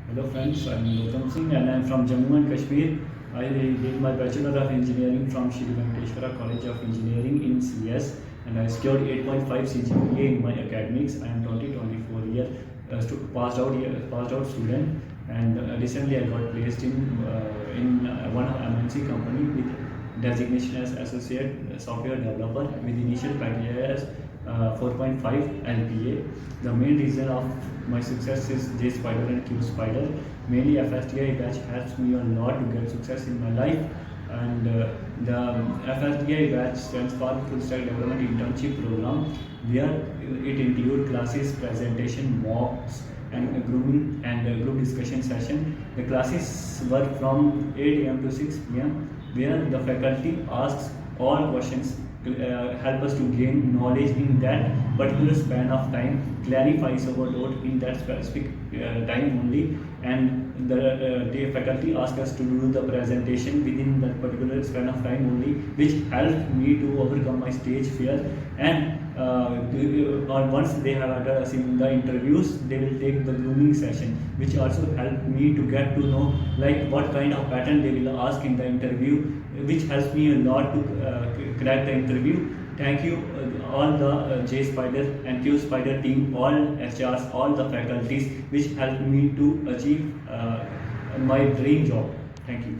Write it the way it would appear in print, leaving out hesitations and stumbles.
Hello friends, I'm Gotam Singh and I'm from Jammu and Kashmir. I did my Bachelor of Engineering from Shri Venkateshwara College of Engineering in CS and I scored 8.5 CGPA in my academics. I am 24 year passed out student, and recently I got placed in one MNC company with designation as Associate Software Developer with initial criteria as 4.5 LPA. The main reason of my success is J Spider and Q Spider. Mainly FSDI batch helps me a lot to get success in my life, and the FSDI batch stands for Full Stack Development Internship Program, where it includes classes, presentation, mocks, and grooming and group discussion session. The classes work from 8 a.m. to 6 p.m., where the faculty asks all questions, help us to gain knowledge in that particular span of time, clarifies our doubt in that specific time only, and the faculty ask us to do the presentation within that particular span of time only, which helped me to overcome my stage fear. And once they have had us in the interviews, they will take the grooming session, which also helped me to get to know like what kind of pattern they will ask in the interview, which helps me a lot to crack the interview. Thank you, all the J Spider and Q Spider team, all HRs, all the faculties, which helped me to achieve my dream job. Thank you.